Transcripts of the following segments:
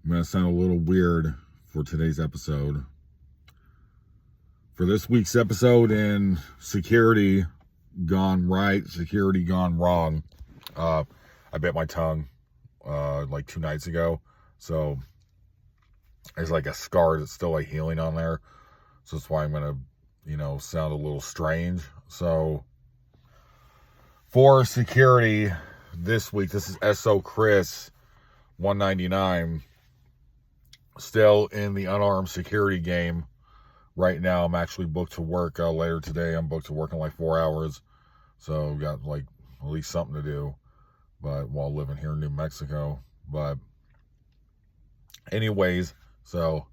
I'm going to sound a little weird for today's episode. For this week's episode in security gone right, security gone wrong, I bit my tongue like 2 nights ago. So there's like a scar that's still like healing on there. So that's why I'm going to, sound a little strange. So for security this week, this is SO Chris 199. Still in the unarmed security game right now. I'm actually booked to work later today. I'm booked to work in like 4 hours. So got like at least something to do. But while living here in New Mexico. But anyways, so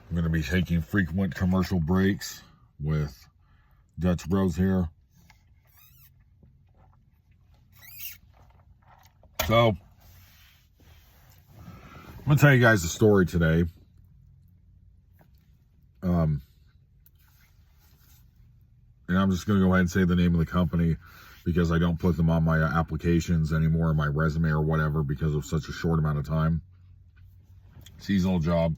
I'm going to be taking frequent commercial breaks with Dutch Bros here. So I'm going to tell you guys a story today. And I'm just going to go ahead and say the name of the company because I don't put them on my applications anymore, my resume or whatever, because of such a short amount of time. Seasonal job.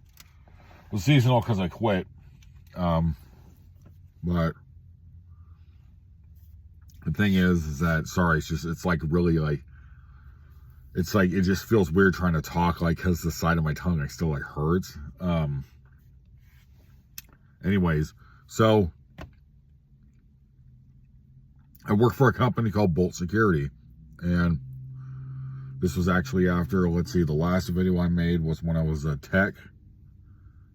It was seasonal because I quit. But the thing is that, sorry, it's like really like, it's like, it just feels weird trying to talk, like, because the side of my tongue, I still like hurts. Anyways, so I work for a company called Bolt Security, and this was actually after, let's see, the last video I made was when I was a tech.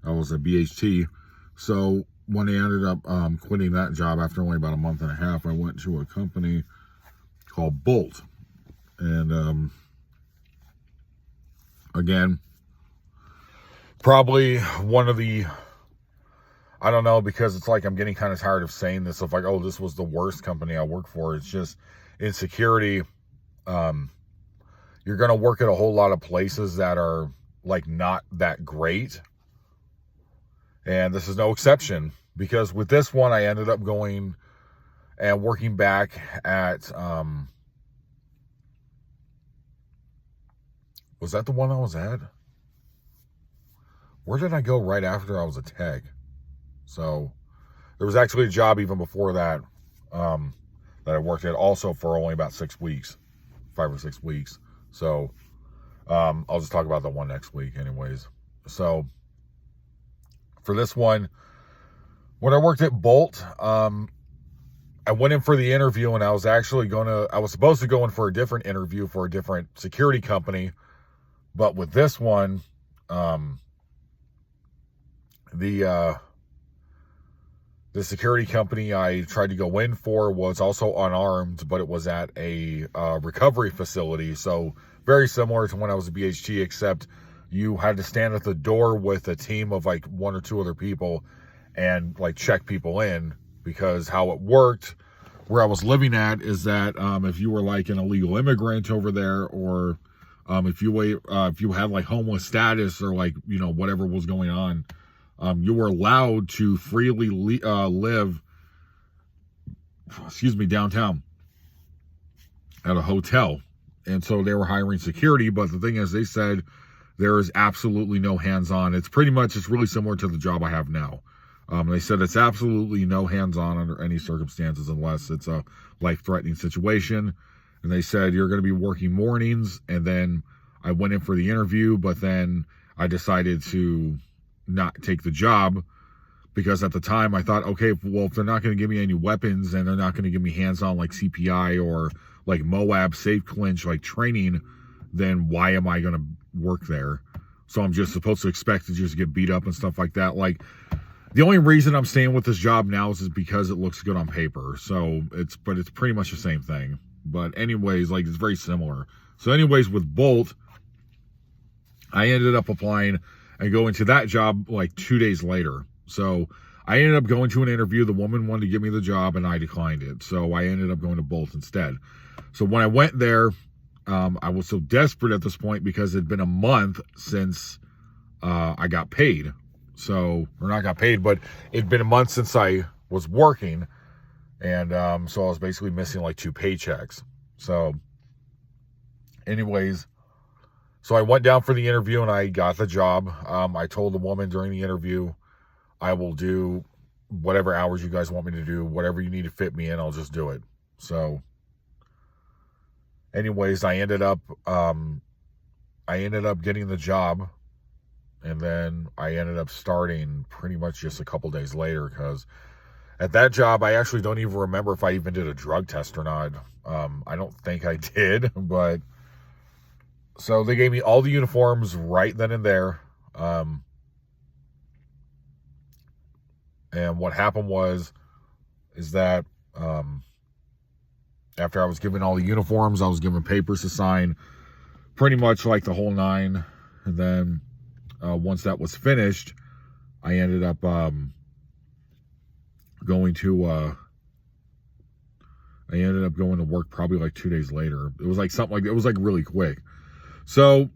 I was a BHT. So when I ended up quitting that job after only about a month and a half, I went to a company called Bolt. And again, probably one of the, I don't know, because it's like I'm getting kind of tired of saying this, of like, oh, this was the worst company I work for. It's just in security, you're going to work at a whole lot of places that are like not that great. And this is no exception, because with this one, I ended up going and working back at, was that the one I was at? Where did I go right after I was a tech? So there was actually a job even before that, that I worked at also for only about 6 weeks, 5 or 6 weeks. So, I'll just talk about that one next week anyways. So for this one, when I worked at Bolt, I went in for the interview, and I was supposed to go in for a different interview for a different security company. But with this one, the security company I tried to go in for was also unarmed, but it was at a recovery facility. So very similar to when I was a BHT, except you had to stand at the door with a team of like 1 or 2 other people and like check people in, because how it worked where I was living at is that if you were like an illegal immigrant over there, or if you had like homeless status, or like, whatever was going on, you were allowed to freely live, downtown at a hotel. And so they were hiring security, but the thing is, they said there is absolutely no hands-on. It's really similar to the job I have now. They said it's absolutely no hands-on under any circumstances unless it's a life-threatening situation. And they said you're going to be working mornings. And then I went in for the interview, but then I decided to not take the job, because at the time I thought, okay, well, if they're not going to give me any weapons and they're not going to give me hands-on like CPI or like Moab safe clinch like training, then why am I going to work there? So I'm just supposed to expect to just get beat up and stuff like that. Like, the only reason I'm staying with this job now is because it looks good on paper. So it's pretty much the same thing. But anyways, like, it's very similar. So anyways, with Bolt, I ended up applying and going to that job like 2 days later. So I ended up going to an interview. The woman wanted to give me the job, and I declined it. So I ended up going to Bolt instead. So when I went there, I was so desperate at this point because it had been a month since I got paid. So, or not got paid, but it'd been a month since I was working. And so I was basically missing like 2 paychecks. So anyways, So I went down for the interview and I got the job. I told the woman during the interview, I will do whatever hours you guys want me to do, whatever you need to fit me in, I'll just do it. So anyways, I ended up getting the job, and then I ended up starting pretty much just a couple days later, because at that job, I actually don't even remember if I even did a drug test or not. I don't think I did, but so they gave me all the uniforms right then and there. And what happened is that after I was given all the uniforms, I was given papers to sign, pretty much like the whole nine. And then once that was finished, I ended up going to work probably like 2 days later. It was like something like, it was like really quick. So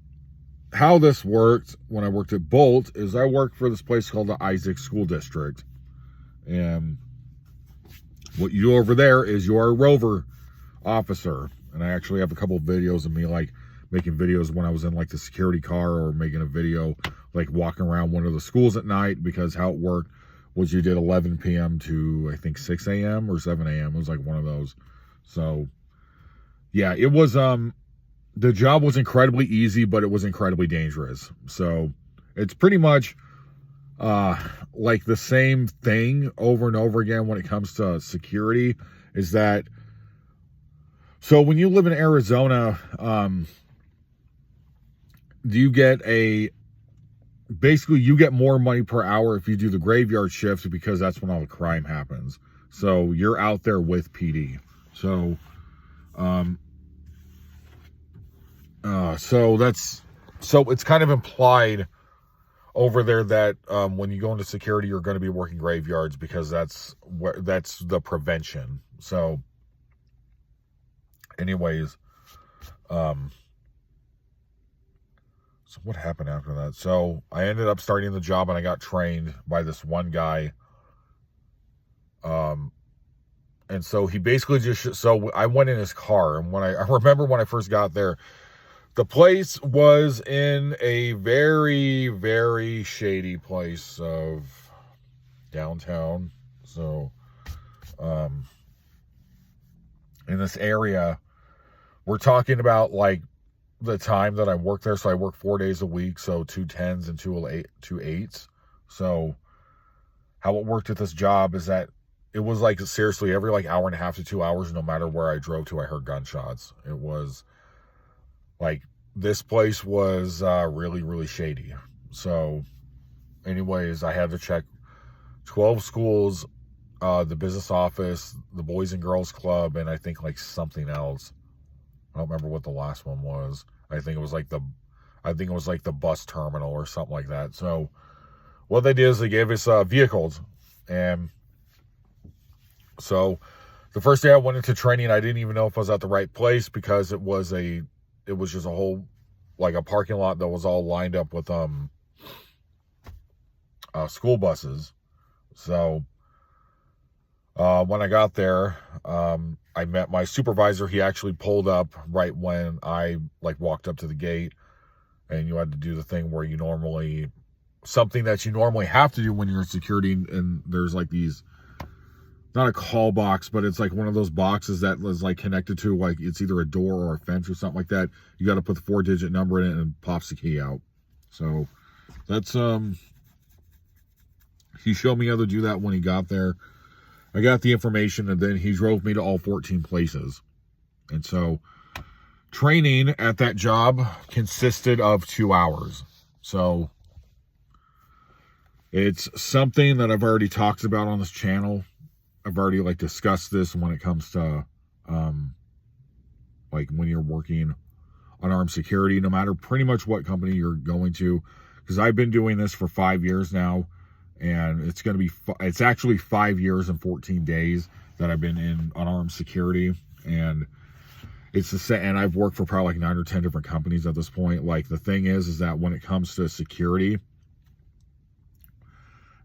how this worked when I worked at Bolt is I worked for this place called the Isaac School District. And what you do over there is you're a rover officer. And I actually have a couple of videos of me like making videos when I was in like the security car, or making a video like walking around one of the schools at night, because how it worked was you did 11 p.m. to I think 6 a.m. or 7 a.m. It was like one of those. So yeah, it was the job was incredibly easy, but it was incredibly dangerous. So it's pretty much like the same thing over and over again when it comes to security, is that, so when you live in Arizona, you get basically you get more money per hour if you do the graveyard shifts, because that's when all the crime happens. So you're out there with PD. So so it's kind of implied over there that when you go into security, you're going to be working graveyards, because that's the prevention. So anyways, so what happened after that? So I ended up starting the job, and I got trained by this one guy. And so he basically so I went in his car, and I remember when I first got there, the place was in a very, very shady place of downtown. So, in this area, we're talking about like the time that I worked there. So I worked 4 days a week. So 2 10s and 2 8s. So how it worked at this job is that it was like seriously every like hour and a half to 2 hours, no matter where I drove to, I heard gunshots. It was like, this place was really, really shady. So anyways, I had to check 12 schools, the business office, the Boys and Girls Club, and I think like something else. I don't remember what the last one was. I think it was like the bus terminal or something like that. So what they did is they gave us vehicles. And so the first day I went into training, I didn't even know if I was at the right place, because it was just a whole, like a parking lot that was all lined up with school buses. So when I got there, I met my supervisor. He actually pulled up right when I like walked up to the gate, and you had to do the thing where something that you normally have to do when you're in security, and there's like these, not a call box, but it's like one of those boxes that is like connected to, like, it's either a door or a fence or something like that. You got to put the 4-digit number in it, and it pops the key out. So that's, he showed me how to do that when he got there. I got the information, and then he drove me to all 14 places. And so training at that job consisted of 2 hours. So it's something that I've already talked about on this channel. I've already like discussed this when it comes to like when you're working unarmed security, no matter pretty much what company you're going to, because I've been doing this for 5 years now, and it's actually 5 years and 14 days that I've been in unarmed security. And it's the same, and I've worked for probably like 9 or 10 different companies at this point. Like, the thing is that when it comes to security,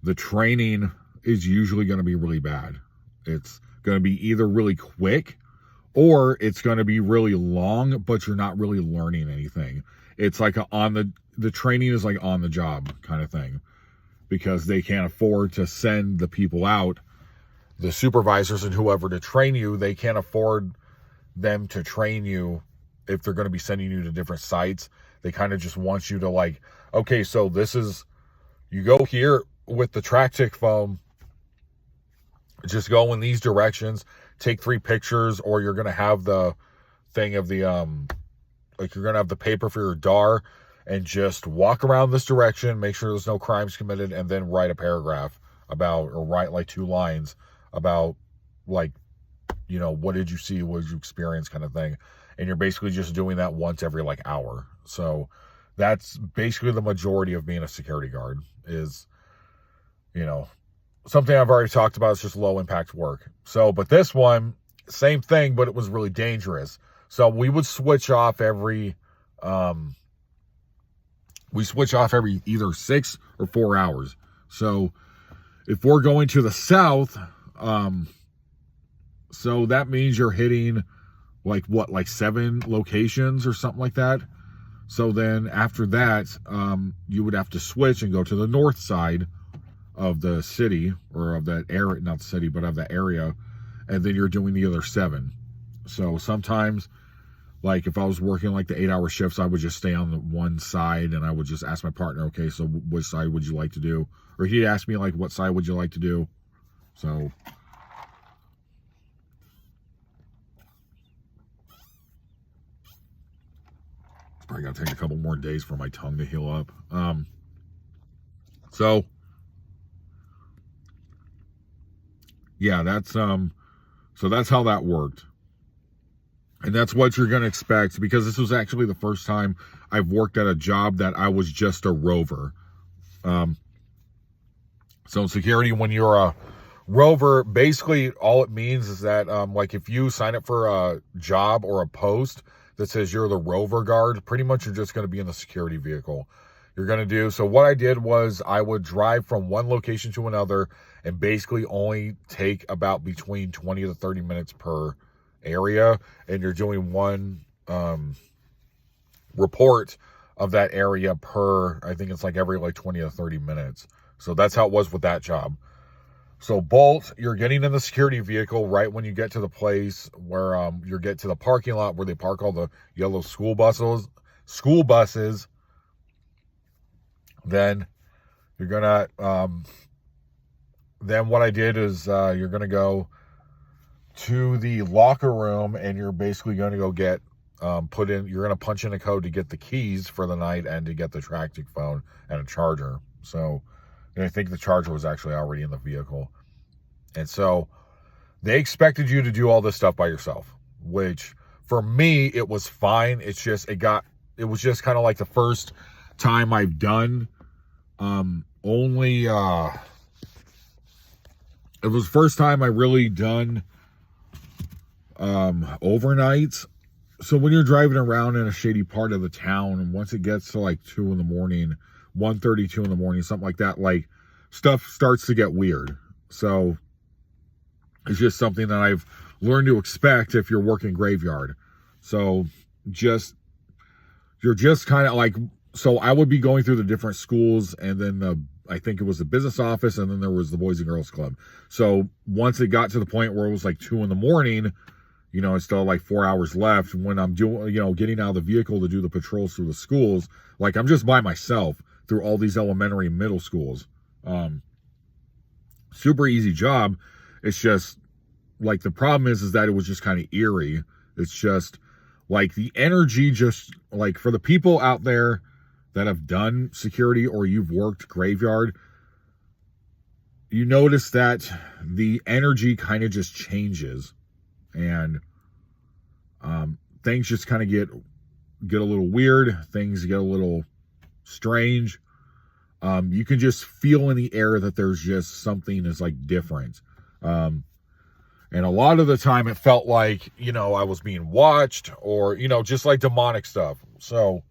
the training is usually going to be really bad. It's going to be either really quick, or it's going to be really long, but you're not really learning anything. it's like the training is like on the job kind of thing, because they can't afford to send the people out, the supervisors and whoever, to train you. They can't afford them to train you if they're going to be sending you to different sites. They kind of just want you to like, okay, so this is, you go here with the tractic foam, just go in these directions, take 3 pictures, or you're going to have the thing of the, like you're going to have the paper for your DAR, and just walk around this direction, make sure there's no crimes committed, and then write a paragraph about, or write like 2 lines about, like, you know, what did you see, what did you experience, kind of thing. And you're basically just doing that once every like hour. So that's basically the majority of being a security guard is, you know, something I've already talked about. Is just low impact work. So, but this one, same thing, but it was really dangerous. So we would switch off every, either 6 or 4 hours. So if we're going to the south, so that means you're hitting like 7 locations or something like that. So then after that, you would have to switch and go to the north side of the city, or of that area, not the city, but of the area. And then you're doing the other 7. So sometimes, like if I was working like the 8-hour shifts, I would just stay on the one side, and I would just ask my partner, okay, so which side would you like to do? Or he'd ask me like, what side would you like to do? So probably got to take a couple more days for my tongue to heal up. So yeah, that's so that's how that worked. And that's what you're going to expect, because this was actually the first time I've worked at a job that I was just a rover. So in security, when you're a rover, basically all it means is that like if you sign up for a job or a post that says you're the rover guard, pretty much you're just going to be in the security vehicle. You're going to do, so what I did was I would drive from one location to another and basically only take about between 20 to 30 minutes per area, and you're doing one report of that area per, I think it's like every like 20 to 30 minutes. So that's how it was with that job. So Bolt, you're getting in the security vehicle right when you get to the place where you get to the parking lot where they park all the yellow school buses. Then you're gonna then what I did is you're gonna go to the locker room, and you're basically going to go get you're going to punch in a code to get the keys for the night and to get the tractic phone and a charger. So, and I think the charger was actually already in the vehicle. And so they expected you to do all this stuff by yourself, which for me, it was fine. It's just, it was just kind of like the first time I've done it was the first time I really done overnights. So when you're driving around in a shady part of the town, and once it gets to like 2 in the morning, 1:30, 2 in the morning, something like that, like stuff starts to get weird. So it's just something that I've learned to expect if you're working graveyard. So you're just kind of like, so I would be going through the different schools, and then I think it was the business office, and then there was the Boys and Girls Club. So once it got to the point where it was like 2 in the morning, you know, it's still like 4 hours left. When I'm doing, you know, getting out of the vehicle to do the patrols through the schools, like I'm just by myself through all these elementary and middle schools. Super easy job. It's just like, the problem is that it was just kind of eerie. It's just like the energy, just like for the people out there that have done security or you've worked graveyard, you notice that the energy kind of just changes, and things just kind of get a little weird. Things get a little strange. You can just feel in the air that there's just something is like different. And a lot of the time it felt like, you know, I was being watched, or, you know, just like demonic stuff. So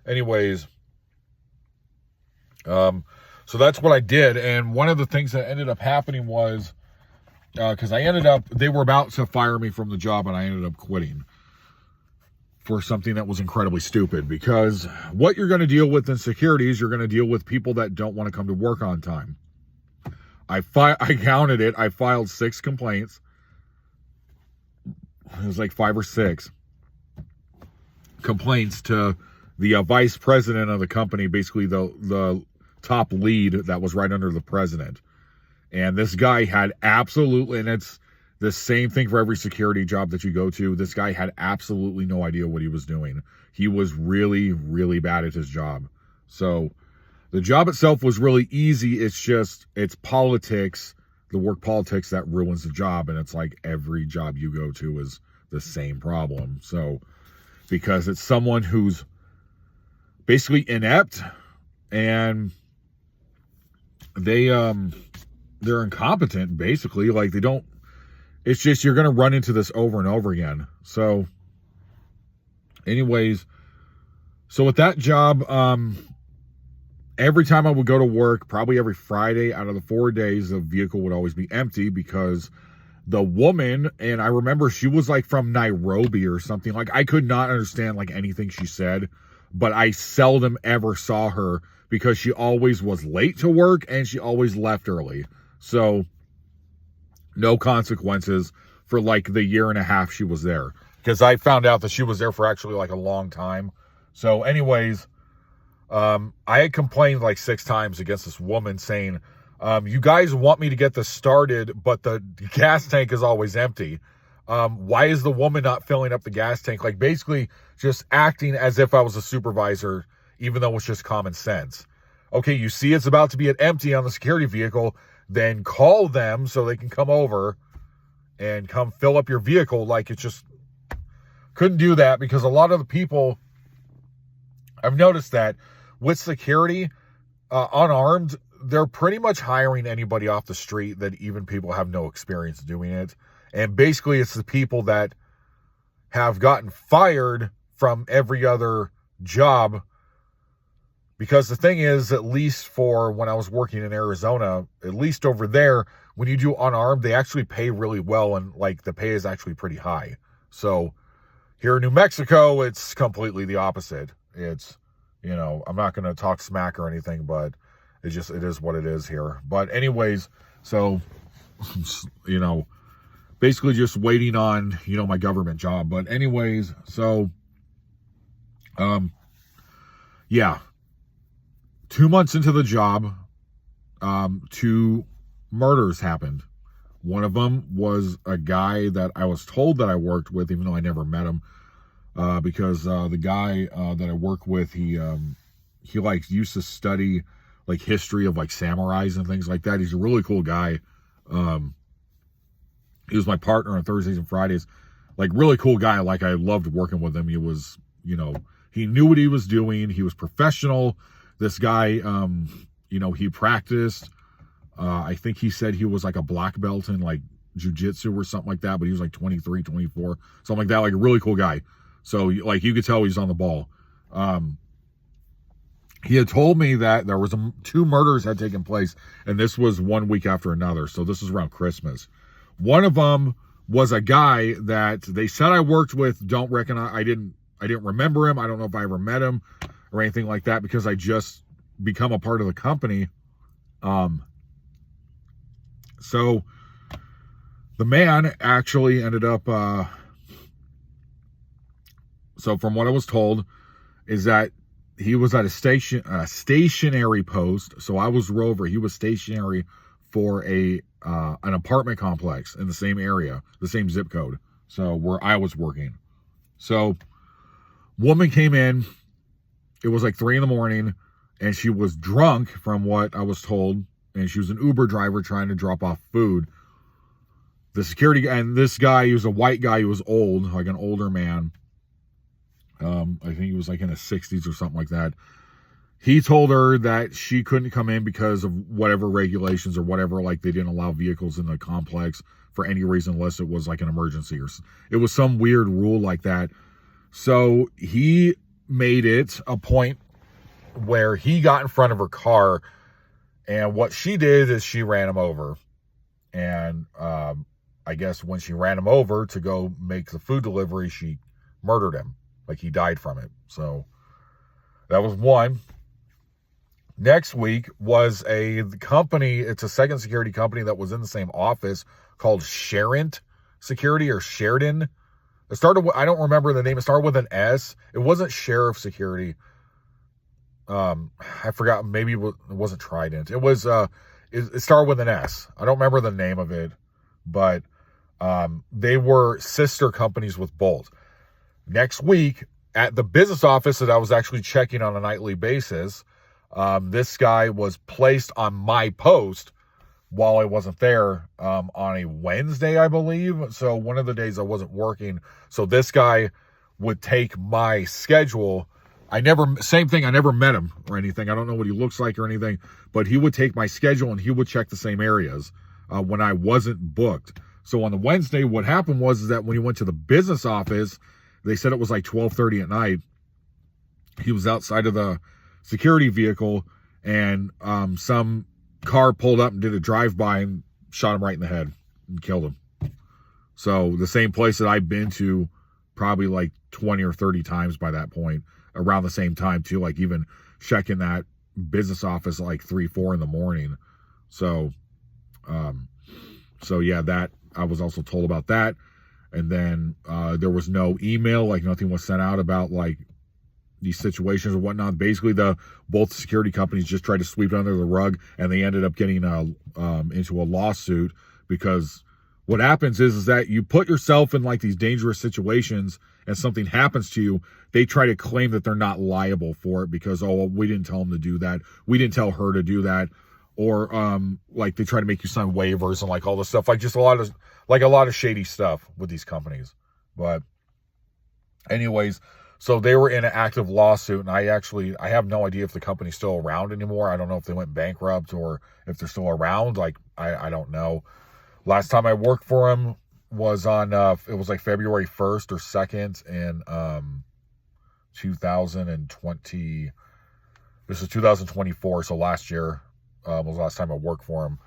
anyways, so that's what I did. And one of the things that ended up happening was, because they were about to fire me from the job, and I ended up quitting. for something that was incredibly stupid, because what you're going to deal with in security is you're going to deal with people that don't want to come to work on time. I counted it. I filed 6 complaints. It was like 5 or 6 complaints to the vice president of the company, basically the top lead that was right under the president. And this guy had absolutely, and it's the same thing for every security job that you go to, this guy had absolutely no idea what he was doing. He was really, really bad at his job. So the job itself was really easy. It's just, it's politics, the work politics that ruins the job. And it's like every job you go to is the same problem. So, because it's someone who's basically inept and they're incompetent, basically. Like, they don't, it's just, you're going to run into this over and over again. So anyways, so with that job, every time I would go to work, probably every Friday out of the 4 days, the vehicle would always be empty, because the woman, and I remember she was like from Nairobi or something. Like, I could not understand like anything she said, but I seldom ever saw her, because she always was late to work and she always left early. So no consequences for like the year and a half she was there, because I found out that she was there for actually like a long time. So anyways, I had complained like 6 times against this woman, saying, you guys want me to get this started, but the gas tank is always empty. Why is the woman not filling up the gas tank? Like, basically just acting as if I was a supervisor, even though it's just common sense. Okay, you see it's about to be empty on the security vehicle, then call them so they can come over and come fill up your vehicle. Like, it just couldn't do that, because a lot of the people, I've noticed that with security, unarmed, they're pretty much hiring anybody off the street, that even people have no experience doing it. And basically it's the people that have gotten fired from every other job. Because the thing is, at least for when I was working in Arizona, at least over there, when you do unarmed, they actually pay really well, and like the pay is actually pretty high. So here in New Mexico, it's completely the opposite. It's, you know, I'm not going to talk smack or anything, but it is what it is here. But anyways, so, you know, basically just waiting on, you know, my government job. But anyways, so, yeah. 2 months into the job, 2 murders happened. One of them was a guy that I was told that I worked with, even though I never met him, because the guy that I work with, he like used to study like history of like samurais and things like that. He's a really cool guy. He was my partner on Thursdays and Fridays. Like, really cool guy. Like, I loved working with him. He was, you know, he knew what he was doing. He was professional. This guy, you know, he practiced. I think he said he was like a black belt in like jiu-jitsu or something like that, but he was like 23, 24, something like that. Like, a really cool guy. So, like, you could tell he's on the ball. He had told me that there was 2 murders had taken place, and this was 1 week after another. So this was around Christmas. One of them was a guy that they said I worked with. Don't recognize. I didn't remember him. I don't know if I ever met him or anything like that, because I just become a part of the company. So the man actually ended up, so from what I was told, is that he was at a stationary post. So I was rover. He was stationary for an apartment complex in the same area, the same zip code. So where I was working. So woman came in. It was like 3 a.m, and she was drunk, from what I was told. And she was an Uber driver trying to drop off food. The security guy, and this guy, he was a white guy. He was old, like an older man. I think he was like in his 60s or something like that. He told her that she couldn't come in because of whatever regulations or whatever, like they didn't allow vehicles in the complex for any reason unless it was like an emergency, or it was some weird rule like that. So he made it a point where he got in front of her car, and what she did is she ran him over. And I guess when she ran him over to go make the food delivery, she murdered him. Like he died from it. So that was one. Next week was a company. It's a second security company that was in the same office called Sharent Security or Sheridan. It started with, I don't remember the name. It started with an S. It wasn't Sheriff Security. I forgot. Maybe it wasn't Trident. It was, it started with an S. I don't remember the name of it, but, they were sister companies with Bolt. Next week at the business office that I was actually checking on a nightly basis, this guy was placed on my post while I wasn't there, on a Wednesday, I believe. So one of the days I wasn't working. So this guy would take my schedule. Same thing. I never met him or anything. I don't know what he looks like or anything, but he would take my schedule and he would check the same areas, when I wasn't booked. So on the Wednesday, what happened was that when he went to the business office, they said it was like 12:30 at night. He was outside of the security vehicle and, some car pulled up and did a drive-by and shot him right in the head and killed him. So the same place that I've been to probably like 20 or 30 times by that point, around the same time too, like even checking that business office at like 3, 4 in the morning. So, yeah, that I was also told about that. And then, there was no email, like nothing was sent out about like these situations or whatnot. Basically, both security companies just tried to sweep it under the rug, and they ended up getting into a lawsuit, because what happens is that you put yourself in like these dangerous situations and something happens to you. They try to claim that they're not liable for it because, oh, well, we didn't tell them to do that. We didn't tell her to do that. Or like they try to make you sign waivers and like all this stuff, like just a lot of shady stuff with these companies. But anyways, so they were in an active lawsuit, and I have no idea if the company's still around anymore. I don't know if they went bankrupt or if they're still around. Like, I don't know. Last time I worked for them was on, it was like February 1st or 2nd in 2020. This is 2024, so last year was the last time I worked for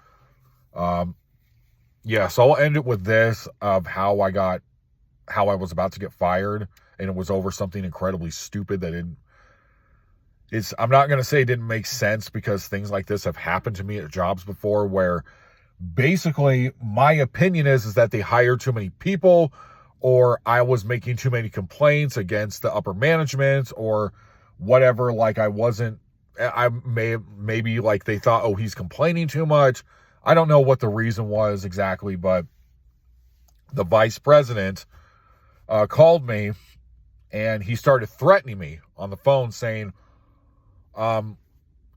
them. Yeah, so I'll end it with this of how I was about to get fired. And it was over something incredibly stupid that I'm not going to say it didn't make sense, because things like this have happened to me at jobs before, where basically my opinion is that they hired too many people, or I was making too many complaints against the upper management or whatever. Like maybe like they thought, oh, he's complaining too much. I don't know what the reason was exactly, but the vice president called me. And he started threatening me on the phone saying, and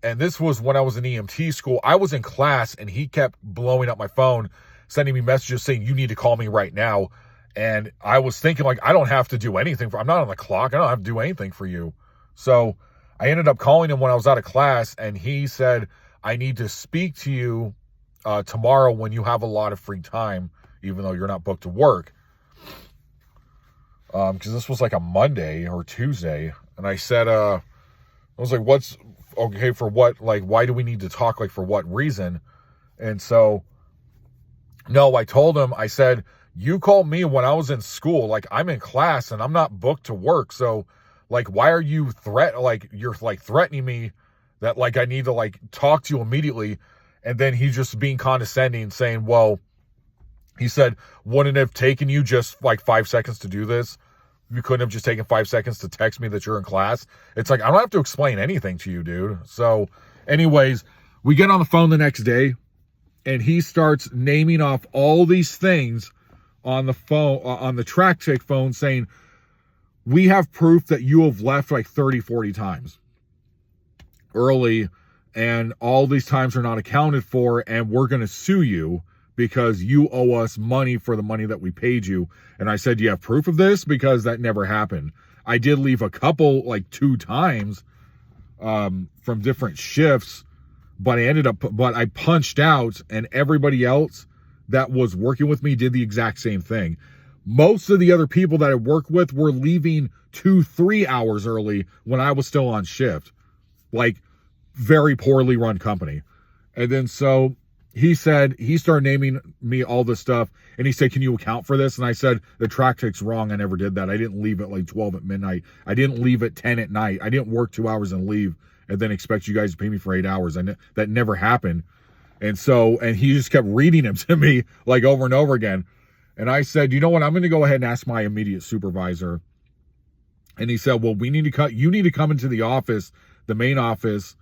this was when I was in EMT school. I was in class and he kept blowing up my phone, sending me messages saying, you need to call me right now. And I was thinking, like, I don't have to do anything I'm not on the clock. I don't have to do anything for you. So I ended up calling him when I was out of class, and he said, I need to speak to you tomorrow when you have a lot of free time, even though you're not booked to work. Because this was like a Monday or Tuesday, and I said, I was like, what's okay for what? Like, why do we need to talk? Like, for what reason? And so, no, I told him, I said, you called me when I was in school. Like, I'm in class and I'm not booked to work. So, like, why are you you're like threatening me that like I need to like talk to you immediately? And then he's just being condescending, saying, well, he said, wouldn't it have taken you just like 5 seconds to do this? You couldn't have just taken 5 seconds to text me that you're in class? It's like, I don't have to explain anything to you, dude. So anyways, we get on the phone the next day, and he starts naming off all these things on the phone, on the track check phone, saying, we have proof that you have left like 30, 40 times early, and all these times are not accounted for, and we're going to sue you because you owe us money for the money that we paid you. And I said, do you have proof of this? Because that never happened. I did leave a couple, like 2 times, from different shifts, but I punched out, and everybody else that was working with me did the exact same thing. Most of the other people that I worked with were leaving 2-3 hours early when I was still on shift. Like, very poorly run company. And then so he said, he started naming me all this stuff, and he said, can you account for this? And I said, the track tick's wrong. I never did that. I didn't leave at like 12 at midnight. I didn't leave at 10 at night. I didn't work 2 hours and leave and then expect you guys to pay me for 8 hours. That never happened. And so, and he just kept reading them to me like over and over again. And I said, you know what? I'm going to go ahead and ask my immediate supervisor. And he said, well, you need to come into the office, the main office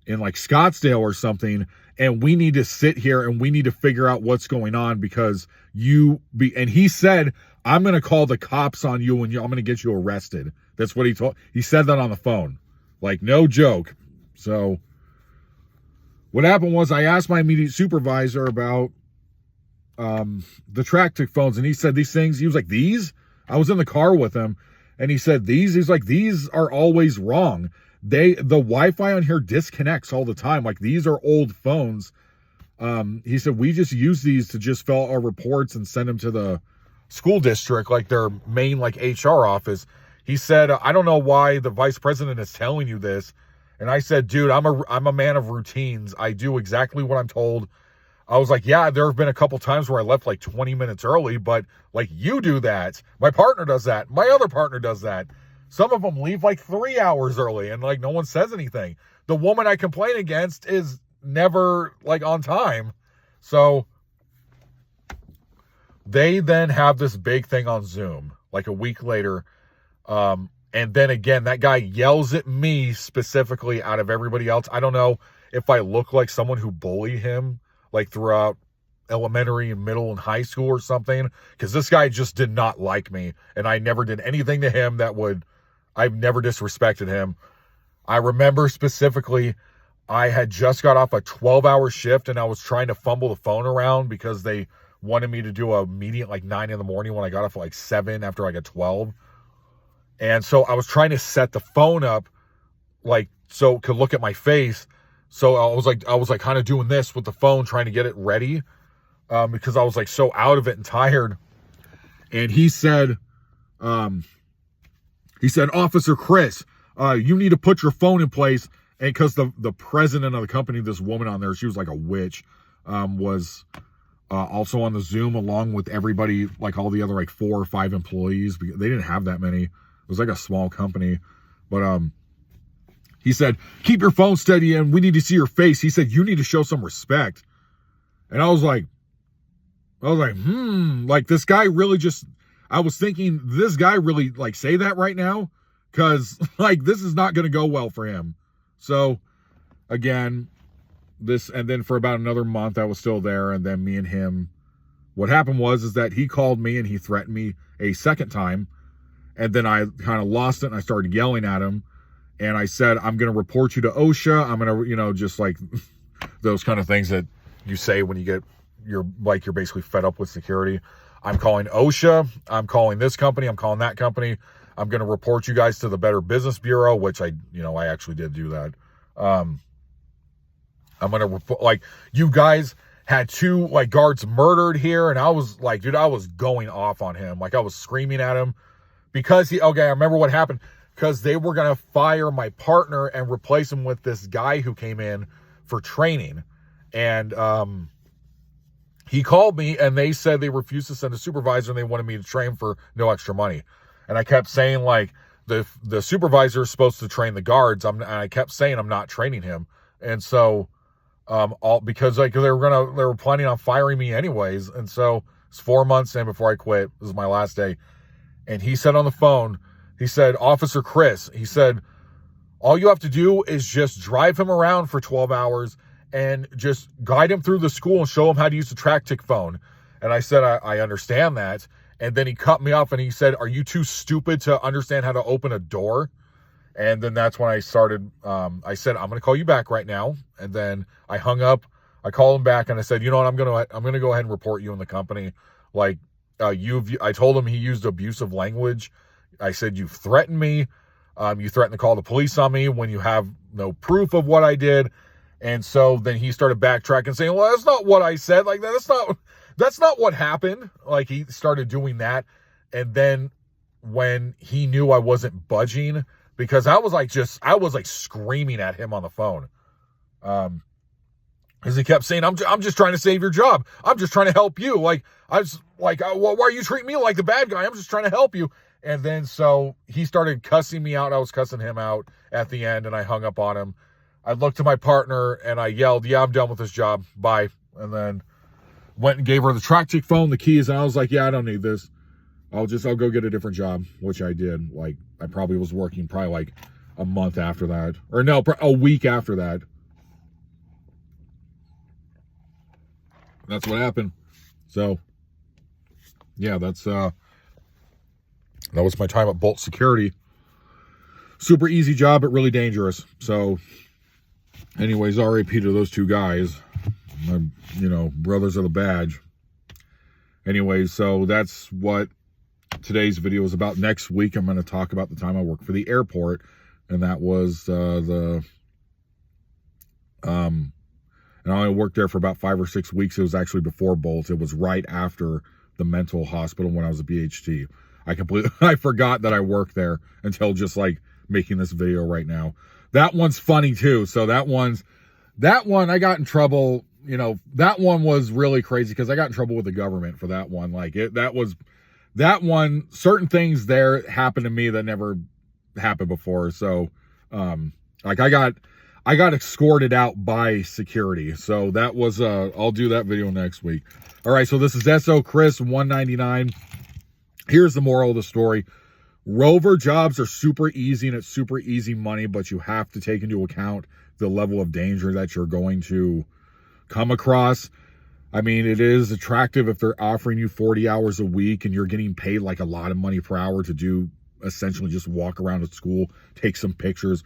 in like Scottsdale or something. And we need to sit here and we need to figure out what's going on because and he said, I'm going to call the cops on you and I'm going to get you arrested. That's what he said that on the phone. Like, no joke. So what happened was I asked my immediate supervisor about the Tractic phones, and he said these things, he was like, these? I was in the car with him, and he said, he's like, these are always wrong. The Wi-Fi on here disconnects all the time. Like, these are old phones. He said, we just use these to just fill out our reports and send them to the school district, like their main, like, HR office. He said, I don't know why the vice president is telling you this. And I said, dude, I'm a man of routines. I do exactly what I'm told. I was like, yeah, there have been a couple times where I left like 20 minutes early, but like you do that. My partner does that. My other partner does that. Some of them leave like 3 hours early and like no one says anything. The woman I complain against is never like on time. So they then have this big thing on Zoom like a week later. And then again, that guy yells at me specifically out of everybody else. I don't know if I look like someone who bullied him like throughout elementary and middle and high school or something, because this guy just did not like me, and I never did anything to him I've never disrespected him. I remember specifically, I had just got off a 12-hour shift, and I was trying to fumble the phone around because they wanted me to do a meeting at like 9 in the morning when I got off at like 7 after like a 12. And so I was trying to set the phone up like so it could look at my face. So I was like kind of doing this with the phone, trying to get it ready because I was like so out of it and tired. And he said, Officer Chris, you need to put your phone in place. And because the president of the company, this woman on there, she was like a witch, was also on the Zoom along with everybody, like all the other like 4 or 5 employees. They didn't have that many. It was like a small company. But he said, keep your phone steady and we need to see your face. He said, you need to show some respect. And I was like, like this guy really I was thinking, this guy really like say that right now? Because like this is not going to go well for him. So again, and then for about another month I was still there. And then me and him, what happened is that he called me and he threatened me a second time. And then I kind of lost it and I started yelling at him. And I said, I'm going to report you to OSHA. I'm going to, just like those kind of things that you say when you're basically fed up with security. I'm calling OSHA. I'm calling this company. I'm calling that company. I'm going to report you guys to the Better Business Bureau, which I actually did do that. I'm going to report, you guys had 2 guards murdered here. And I was like, dude, I was going off on him. Like I was screaming at him because I remember what happened. Because they were going to fire my partner and replace him with this guy who came in for training. And he called me and they said they refused to send a supervisor and they wanted me to train for no extra money. And I kept saying the supervisor is supposed to train the guards. And I kept saying I'm not training him. And so because they were planning on firing me anyways. And so it's 4 months in before I quit. This is my last day. And he said on the phone, he said, Officer Chris, he said, all you have to do is just drive him around for 12 hours and just guide him through the school and show him how to use the Tractic phone. And I said, I understand that. And then he cut me off and he said, are you too stupid to understand how to open a door? And then that's when I started, I said, I'm going to call you back right now. And then I hung up, I called him back and I said, you know what, I'm going to go ahead and report you in the company. I told him he used abusive language. I said, you've threatened me. You threatened to call the police on me when you have no proof of what I did. And so then he started backtracking saying, well, that's not what I said. Like that's not what happened. Like he started doing that. And then when he knew I wasn't budging, because I was like screaming at him on the phone. Because he kept saying, I'm just trying to save your job. I'm just trying to help you. Like, I was like, why are you treating me like the bad guy? I'm just trying to help you. And then so he started cussing me out. I was cussing him out at the end, and I hung up on him. I looked to my partner and I yelled, yeah, I'm done with this job. Bye. And then went and gave her the tractic phone, the keys. And I was like, yeah, I don't need this. I'll go get a different job, which I did. Like, I probably was working probably like a month after that, or no, a week after that. That's what happened. So yeah, that was my time at Bolt Security. Super easy job, but really dangerous. So anyways, RIP to those two guys. My, brothers of the badge. Anyways, so that's what today's video is about. Next week, I'm going to talk about the time I worked for the airport, and that was and I only worked there for about 5 or 6 weeks. It was actually before Bolt. It was right after the mental hospital when I was a BHT. I forgot that I worked there until just like making this video right now. That one's funny too. So that one I got in trouble. That one was really crazy because I got in trouble with the government for that one. Like that one, certain things there happened to me that never happened before. So, like I got escorted out by security. So that was, I'll do that video next week. All right. So this is SO Chris 199. Here's the moral of the story. Rover jobs are super easy and it's super easy money, but you have to take into account the level of danger that you're going to come across. I mean, it is attractive if they're offering you 40 hours a week and you're getting paid like a lot of money per hour to do essentially just walk around at school, take some pictures,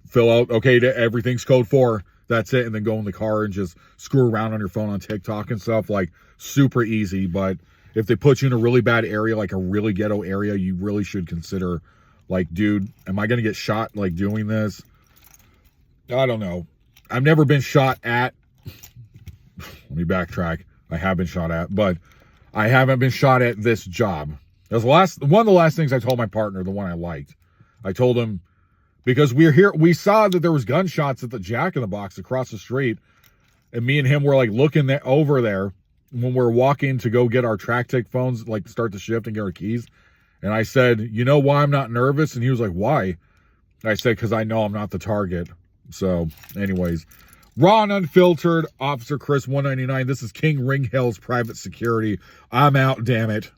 fill out, okay, everything's code 4. That's it. And then go in the car and just screw around on your phone on TikTok and stuff. Like super easy. But if they put you in a really bad area, like a really ghetto area, you really should consider like, dude, am I going to get shot like doing this? I don't know. I've never been shot at. Let me backtrack. I have been shot at, but I haven't been shot at this job. That was one of the last things I told my partner, the one I liked. I told him, because we saw that there was gunshots at the Jack in the Box across the street, and me and him were like looking over there when we're walking to go get our Tractic phones, like start the shift and get our keys. And I said, you know why I'm not nervous? And he was like, why? I said, because I know I'm not the target. So anyways, raw and unfiltered, Officer Chris 199. This is King Ring Hills Private Security. I'm out, damn it.